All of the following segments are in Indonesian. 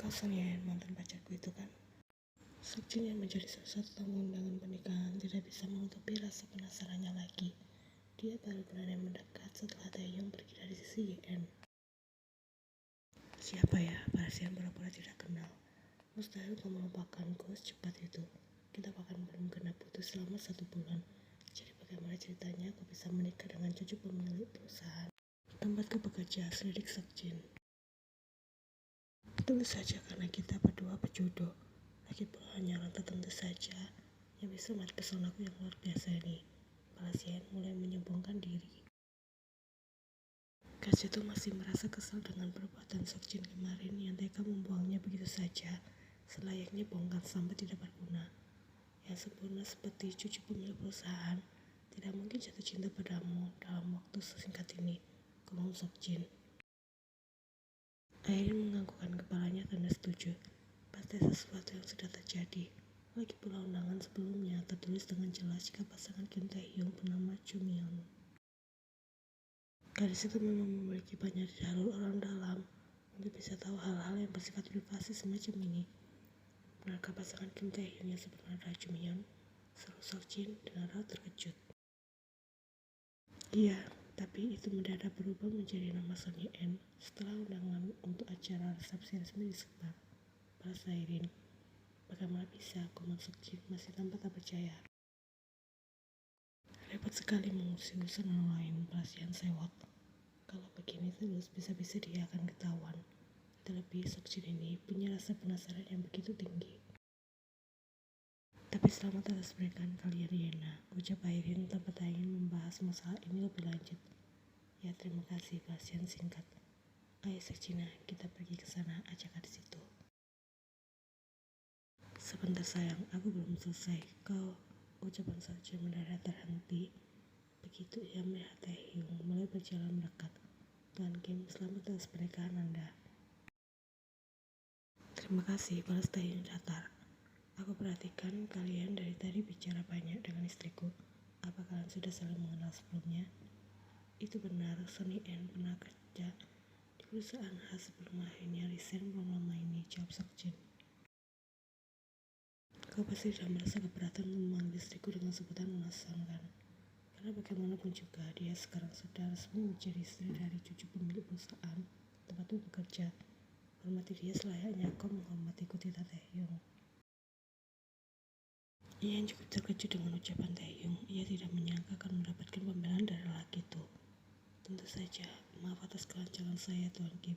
Kau Sonian, mantan pacarku itu kan. Sukjin yang menjadi salah satu tamu undangan pernikahan tidak bisa menutupi rasa penasarannya lagi. Dia baru berani mendekat setelah Taehyung pergi dari sisi YN. Siapa ya? Pasien pura-pura tidak kenal. Mustahil kau melupakanku secepat itu. Kita bahkan belum kena putus selama 1 bulan. Jadi bagaimana ceritanya kau bisa menikah dengan cucu pemilik perusahaan tempatku bekerja, selidik Sukjin. Tentu saja karena kita berdua berjodoh. Lagi pula hanya orang tertentu saja yang bisa melihat pesonaku yang luar biasa ini. Pasien mulai menyombongkan diri. Kas itu masih merasa kesal dengan perbuatan Sukjin kemarin yang tega membuangnya begitu saja, selayaknya bongkar sampai tidak berguna. Yang sempurna seperti cucu pemilik perusahaan tidak mungkin jatuh cinta padamu dalam waktu sesingkat ini, ngomong Sukjin. Airin menganggukkan kepalanya tanda setuju. Pasti sesuatu yang sudah terjadi. Lagi pula undangan sebelumnya tertulis dengan jelas jika pasangan Kim Taehyung bernama Jumyeon. Gadis itu memang memiliki banyak jalur orang dalam untuk bisa tahu hal-hal yang bersifat privasi semacam ini. Benarkah pasangan Kim Taehyung yang sebenarnya adalah Jumyeon? Seru Sukjin dengan raut terkejut. Iya, tapi itu mendadak berubah menjadi nama Son Ye-en setelah undangan untuk acara resepsi resmi disebar. Balas Airin. Bagaimana bisa? Komen Sukjin masih tampak tak percaya. Repot sekali mengurusi urusan orang lain, perasaan sewot. Kalau begini terus bisa-bisa dia akan ketahuan. Terlebih Sukjin ini punya rasa penasaran yang begitu tinggi. Tapi selamat atas pernikahan kalian Yena, ucap Airin tanpa ingin membahas masalah ini lebih lanjut. Ya terima kasih, pasien singkat. Ayo Sukjina, kita pergi ke sana, ajak gadis itu. Sebentar sayang, aku belum selesai. Kau, ucapan Sukjin mendadak terhenti. Begitu ia melihat Taehyung mulai berjalan mendekat. Tuan Kim, selamat atas pernikahan Anda. Terima kasih, balas Taehyung datar. Aku perhatikan kalian dari tadi bicara banyak dengan istriku. Apa kalian sudah saling mengenal sebelumnya? Itu benar, Son Ye-en pernah kerja di perusahaan khas sebelum akhirnya resign belum lama ini, jawab Sukjin. Kau pasti sudah merasa keberatan memanggil istriku dengan sebutan Nasan kan? Karena bagaimanapun juga dia sekarang sudah resmi menjadi istri dari cucu pemilik perusahaan tempatmu bekerja. Hormati dia selayaknya kau menghormatiku, tidak Taehyung. Ia yang cukup terkejut dengan ucapan Taehyung. Ia tidak menyangka akan mendapatkan pembelaan dari lelaki itu. Tentu saja, maaf atas kelancaran saya, Tuan Kim.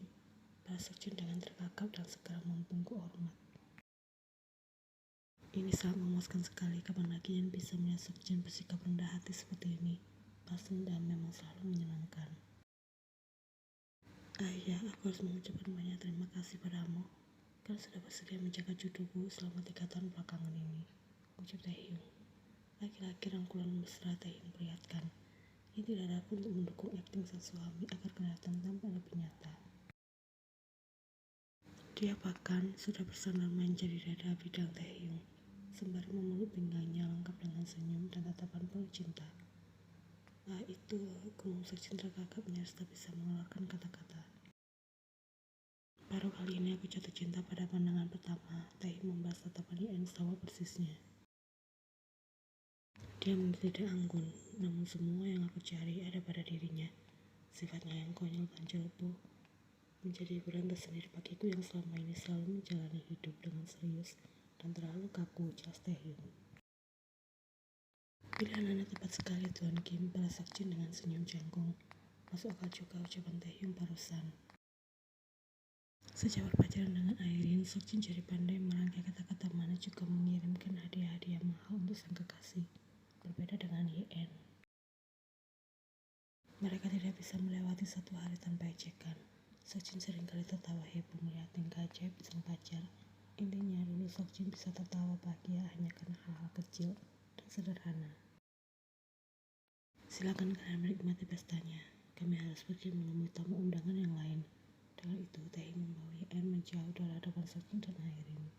Balas Sukjin dengan terkakap dan segera membungkuk hormat. Ini sangat memuaskan sekali. Kapan lagi yang bisa melihat Sukjin bersikap rendah hati seperti ini? Balas dendam memang selalu menyenangkan. Ayah, aku harus mengucapkan banyak terima kasih padamu. Kau sudah bersedia menjaga jodohku selama 3 tahun belakangan ini, ucap Taehyung. Laki-laki rangkulan mesra Taehyung perlihatkan. Ini tidak dapat untuk mendukung akting sang suami agar kelihatan tampak lebih nyata. Dia bahkan sudah bersandar menjadi dada bidang Taehyung, sembari memeluk pinggangnya lengkap dengan senyum dan tatapan penuh cinta. Ah itu, gumam Sukjin terkakap nyaris tak bisa mengeluarkan kata-kata. Baru kali ini aku jatuh cinta pada pandangan pertama, Taehyung membalas tatapan Ye-en sama persisnya. Dia mungkin tidak anggun, namun semua yang aku cari ada pada dirinya. Sifatnya yang konyol dan ceroboh menjadi hiburan tersendiri bagiku yang selama ini selalu menjalani hidup dengan serius dan terlalu kaku, jelas Taehyung. Pilihan Anda tepat sekali, Tuan Kim, balas Sukjin dengan senyum jangkung. Masuk akal juga ucapan Taehyung barusan. Sejak berpacaran dengan Airin, Sukjin jadi pandai merangkai kata-kata mana juga mengirimkan hadiah-hadiah mahal untuk sang kekasih. Berbeda dengan Ye-en. Mereka tidak bisa melewati 1 hari tanpa ejekan. Sukjin seringkali tertawa heboh melihat tingkah ajaib sang pacar. Intinya dulu Sukjin bisa tertawa bahagia hanya karena hal-hal kecil dan sederhana. Silakan kalian menikmati pestanya. Kami harus pergi menemui tamu undangan yang lain. Dengan itu, Taehyung membawa Ye-en menjauh dari hadapan Sukjin dan Airin.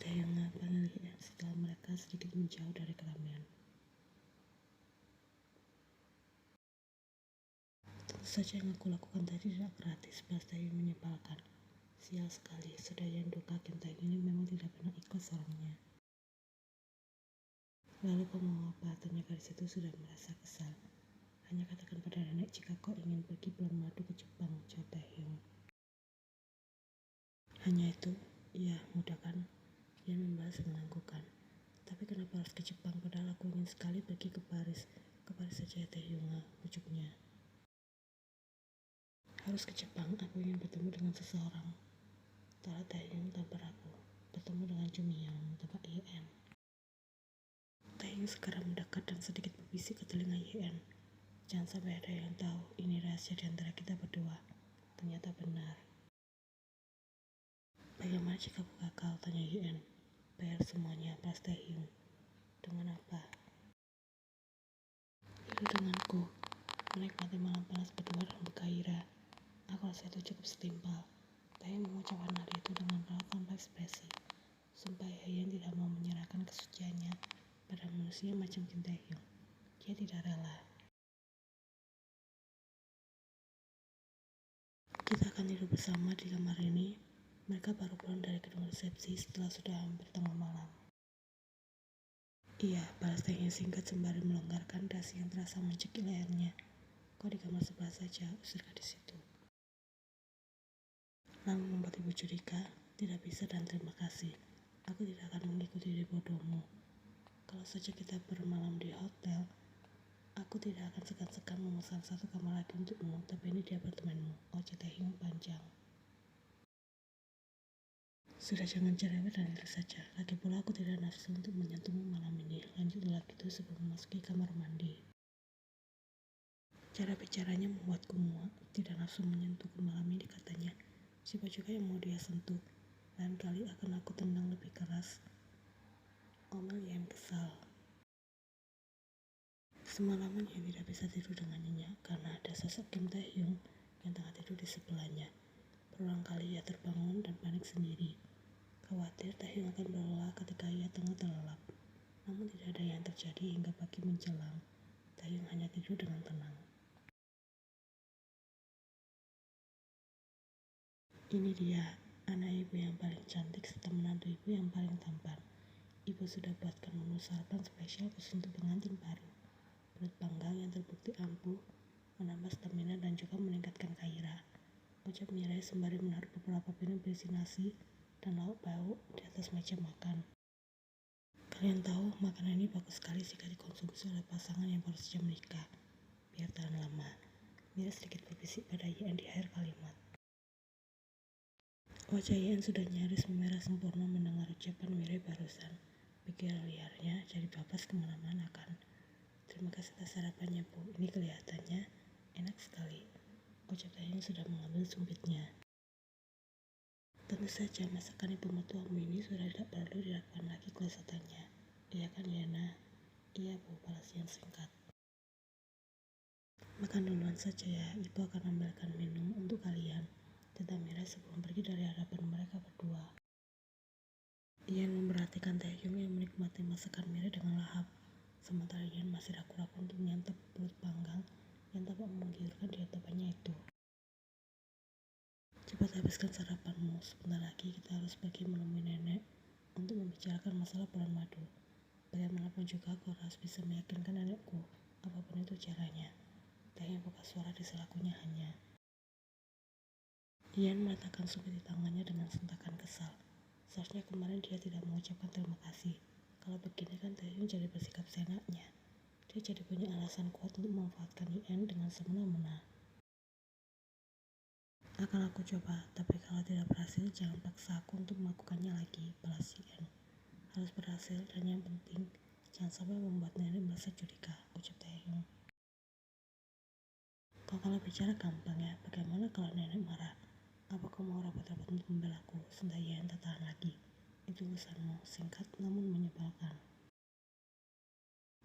Taehyung memanggil Ye-en setelah mereka sedikit menjauh dari keramaian. Tentu saja yang aku lakukan tadi tidak gratis, balas Taehyung menyebalkan. Sial sekali, Sudayan duka Kim Tae ini memang tidak pernah ikhlas orangnya. Lalu kau mau apa? Tanya gadis itu sudah merasa kesal. Hanya katakan pada nenek jika kau ingin pergi bulan madu ke Jepang, jawab Taehyung. Hanya itu? Iya, mudah kan? Yan membalas menganggukkan. Tapi kenapa harus ke Jepang? Padahal aku ingin sekali pergi ke Paris. Ke Paris saja ya Taehyung, ujungnya. Harus ke Jepang, aku ingin bertemu dengan seseorang. Tala Taehyung tanpa ragu. Bertemu dengan Jumyeon, tebak Yen. Taehyung segera mendekat dan sedikit berbisik ke telinga Yen. Jangan sampai ada yang tahu, ini rahasia di antara kita berdua. Ternyata benar. Bagaimana jika aku gagal? Tanya Yen. Bayar semuanya, balas Taehyung. Dengan apa? Itu denganku. Menikmati malam panas berdua dan bergairah. Aku rasa itu cukup setimpal. Taehyung mengucapkan hal itu dengan raut tanpa ekspresi. Sumpah Yen tidak mau menyerahkan kesuciannya pada manusia macam Kim Taehyung. Dia tidak rela. Kita akan tidur bersama di kamar ini. Mereka baru pulang dari gedung resepsi setelah sudah hampir tengah malam. Iya, balas Taehyung singkat sembari melonggarkan dasi yang terasa mencekik lehernya. Kau di kamar sebelah saja, usir gadis itu. Namun membuat ibu curiga, tidak bisa dan terima kasih. Aku tidak akan mengikuti ide bodohmu. Kalau saja kita bermalam di hotel, aku tidak akan segan-segan memesan satu kamar lagi untukmu, tapi ini di apartemenmu. Ojek Taehyung panjang. Sudah jangan cerewet dan ikhlas saja. Lagi pula aku tidak nafsu untuk menyentuhmu malam ini. Lanjut lelaki itu sebelum memasuki kamar mandi. Cara bicaranya membuatku muak. Tidak nafsu menyentuhku malam ini katanya. Siapa juga yang mau dia sentuh? Lain kali akan aku tendang lebih keras. Omel yang kesal. Semalaman ia tidak bisa tidur dengan nyenyak karena ada sosok Kim Taehyung yang tengah tidur di sebelahnya. Berulang kali ia terbangun dan panik sendiri. Khawatir Taehyung akan berlelah ketika ia tengah terlelap. Namun tidak ada yang terjadi hingga pagi menjelang. Taehyung hanya tidur dengan tenang. Ini dia, anak ibu yang paling cantik serta menantu ibu yang paling tampan. Ibu sudah buatkan menu sarapan spesial khusus untuk pengantin baru. Perut panggang yang terbukti ampuh, menambah stamina dan juga meningkatkan gairah. Ucap Mirai sembari menaruh beberapa piring berisi nasi dan lauk pauk di atas meja makan. Kalian tahu, makanan ini bagus sekali jika dikonsumsi oleh pasangan yang baru saja menikah. Biar tahan lama. Mirai sedikit berbisik pada Yen di akhir kalimat. Wajah Yen sudah nyaris memerah sempurna mendengar ucapan Mirai barusan. Pikiran liarnya jadi bablas kemana-mana kan. Terima kasih atas sarapannya, Bu. Ini kelihatannya enak sekali. Ucap Taehyung sudah mengambil sumpitnya. Tentu saja masakan ibu mertuamu ini sudah tidak perlu dilakukan lagi, kelezatannya. Iya kan, Yana? Iya, Bu, balas yang singkat. Makan duluan saja ya, ibu akan ambilkan minum untuk kalian. Kata Mirai sebelum pergi dari hadapan mereka berdua. Ian memperhatikan Taehyung yang menikmati masakan Mirai dengan lahap. Sementara Ian masih ragu-ragu untuk menyantap perut panggang yang tampak menggiurkan di hadapannya itu. Cepat habiskan sarapanmu, sebentar lagi kita harus pergi menemui nenek untuk membicarakan masalah bulan madu. Bagaimanapun juga aku harus bisa meyakinkan nenekku, apapun itu caranya. Taehyung buka suara di selakunya hanya. Ian meletakkan sumpit di tangannya dengan sentakan kesal. Seharusnya kemarin dia tidak mengucapkan terima kasih. Kalau begini kan Taehyung jadi bersikap seenaknya. Dia jadi punya alasan kuat untuk memanfaatkan Ian dengan semena-mena. Akan aku coba, tapi kalau tidak berhasil jangan paksa aku untuk melakukannya lagi, balas Ian. Harus berhasil dan yang penting jangan sampai membuat nenek merasa curiga, ucap Taehyung. Kau kalau bicara gampang ya, bagaimana kalau nenek marah? Apa kau mau rapat-rapat untuk membelaku? Sentai Ian tak tahan lagi. Itu urusanmu, singkat namun menyebalkan.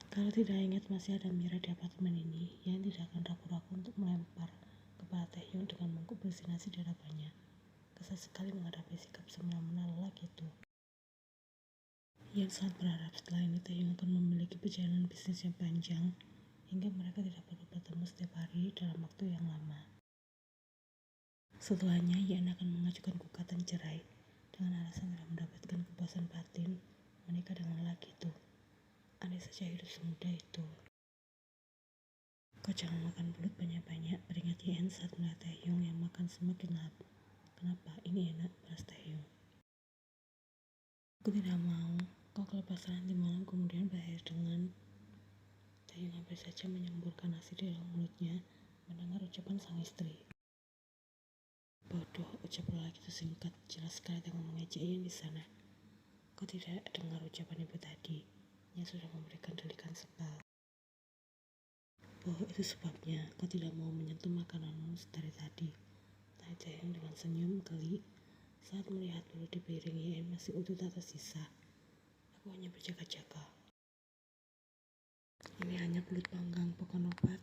Kalau tidak ingat masih ada Mira di apartemen ini, Ian tidak akan ragu-ragu untuk melempar kepala Taehyung dengan mangkuk berisi nasi di hadapannya. Kesal sekali menghadapi sikap semena-mena lelaki itu. Ian sangat berharap setelah ini Taehyung akan memiliki perjalanan bisnis yang panjang, hingga mereka tidak perlu bertemu setiap hari dalam waktu yang lama. Setelahnya, Yan akan mengajukan gugatan cerai dengan alasan tidak mendapatkan kepuasan batin menikah dengan lelaki itu. Andai saja hidup semudah itu. Kau jangan makan belut banyak-banyak, peringat Yan saat melihat Taehyung yang makan semakin lahap. Kenapa? Ini enak, balas Taehyung. Aku tidak mau kau kelepasan nanti malam kemudian berakhir dengan Taehyung hampir saja menyemburkan nasi di dalam mulutnya mendengar ucapan sang istri. Bodoh, ucap lelaki itu singkat, jelas sekali dengan mengejek Yan di sana. Kau tidak dengar ucapan ibu tadi yang sudah memberikan delikan sepal. Oh, itu sebabnya kau tidak mau menyentuh makananmu dari tadi. Tanya Taehyung dengan senyum geli saat melihat belut di piring Yan masih utuh tak tersisa. Aku hanya berjaga-jaga. Ini hanya belut panggang, bukan obat,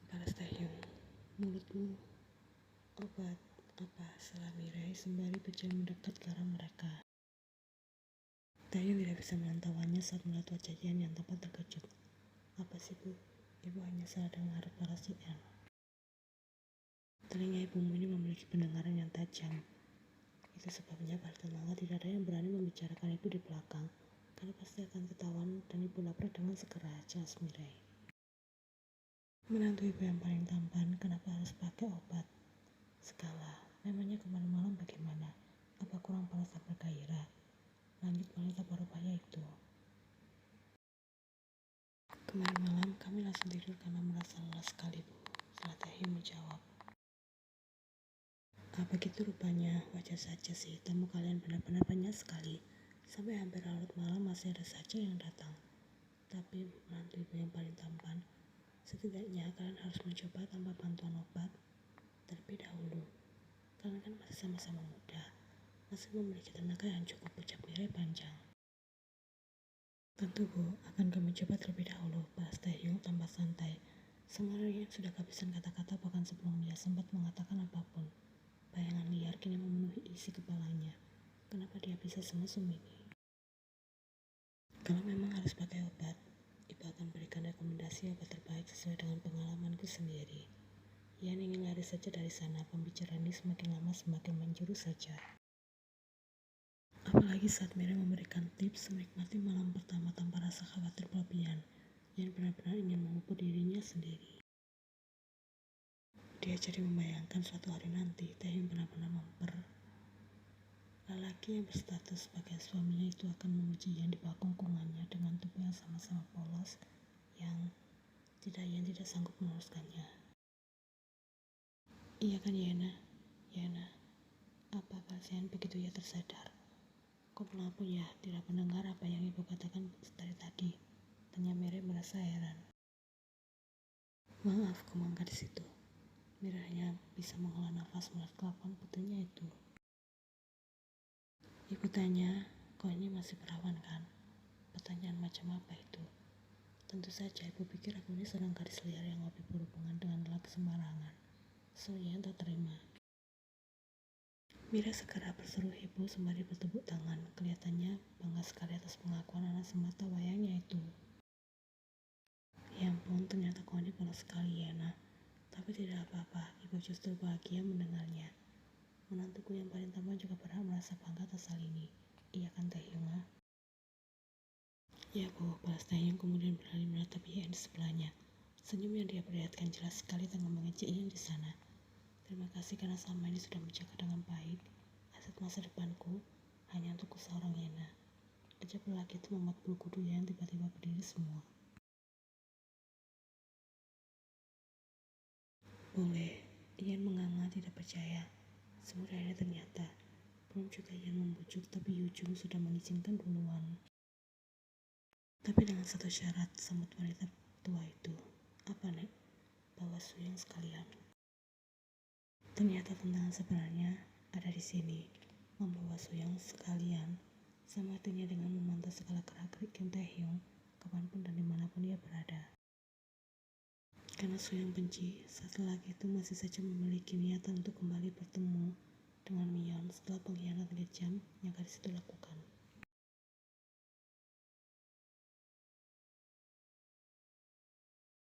balas Taehyung. Mulutmu obat apa? Salah Mirai sembari berjalan mendekat ke arah mereka. Taehyung tidak bisa menantauannya saat melihat wajah Yan yang tampak terkejut. Apa sih bu? Ibu hanya salah dengar, balas Yan. Telinga ibumu ini memiliki pendengaran yang tajam. Itu sebabnya para tetangga tidak ada yang berani membicarakan ibu di belakang, karena pasti akan ketahuan dan ibu lapar dengan segera, jelas Mirai. Menantu ibu yang paling tampan, kenapa harus pakai obat? Segala, memangnya kemarin malam bagaimana? Apa kurang panas dan bergairah? Lanjut wanita parubaya itu. Kemarin malam kami langsung tidur karena merasa lelah sekali bu, setelah Taehyung menjawab. Begitu rupanya, wajar saja sih, tamu kalian benar-benar banyak sekali. Sampai hampir larut malam masih ada saja yang datang. Tapi menantu ibu yang paling tampan, setidaknya kalian harus mencoba tanpa bantuan obat terlebih dahulu. Kalian kan masih sama-sama muda, masih memiliki tenaga yang cukup, ucap Mirai panjang. Tentu bu, akan kami coba terlebih dahulu, balas Taehyung tanpa santai. Sebenarnya sudah kehabisan kata-kata bahkan sebelum ia sempat mengatakan apapun. Bayangan liar kini memenuhi isi kepalanya. Kenapa dia bisa semesum ini? Kalau memang harus pakai obat, ibu akan berikan rekomendasi obat terbaik sesuai dengan pengalamanku sendiri. Yan ingin lari saja dari sana, pembicaraan ini semakin lama semakin menjurus saja. Apalagi saat Mirai memberikan tips menikmati malam pertama tanpa rasa khawatir berlebihan. Yan benar-benar ingin mengubur dirinya sendiri. Dia jadi membayangkan suatu hari nanti Taehyung benar-benar lelaki yang berstatus sebagai suaminya itu akan memuji Yan di bawah kungkungannya dengan tubuh yang sama-sama polos yang Yan tidak sanggup meneruskannya. Iya kan Yana? Yana, apa kalian begitu ya tersadar? Kok melapu ya tidak mendengar apa yang ibu katakan dari tadi? Tanya Mirai merasa heran. Maaf, kumangka di situ. Mirai hanya bisa menghela nafas melihat kelakuan putrinya itu. Ibu tanya, kau ini masih perawan kan? Pertanyaan macam apa itu? Tentu saja ibu pikir aku ini seorang gadis liar yang hobi berhubungan dengan lelaki sembarangan. Yan tak terima. Mirai segera berseru ibu sembari bertepuk tangan. Kelihatannya bangga sekali atas pengakuan anak semata wayangnya itu. Ya ampun, ternyata kau ini polos sekali Yana. Tapi tidak apa-apa, ibu justru bahagia mendengarnya. Menantuku yang paling tampan juga berhak merasa bangga atas hal ini. Iya kan Taehyung? Ya bu, balas Taehyung kemudian beralih menatap Yan di sebelahnya. Senyum yang dia perlihatkan jelas sekali tengah mengejek Yan di sana. Terima kasih karena selama ini sudah menjaga dengan baik aset masa depanku hanya untukku seorang Yana. Ucap lelaki itu membuat bulu kuduk yang tiba-tiba berdiri semua. Boleh, Yan menganga tidak percaya. Sebenarnya ternyata belum juga Yan membujuk, tapi Yujung sudah mengizinkan duluan. Tapi dengan satu syarat, sambut wanita tua itu. Apa nek? Bawa Suyang sekalian. Ternyata tantangan sebenarnya ada di sini. Membawa Suyang sekalian sama artinya dengan memantau segala gerak-gerik Kim Taehyung kapanpun dan dimanapun dia berada. Karena Suyang benci saat lelaki itu masih saja memiliki niatan untuk kembali bertemu dengan Mion setelah pengkhianatan kejam yang gadis itu lakukan.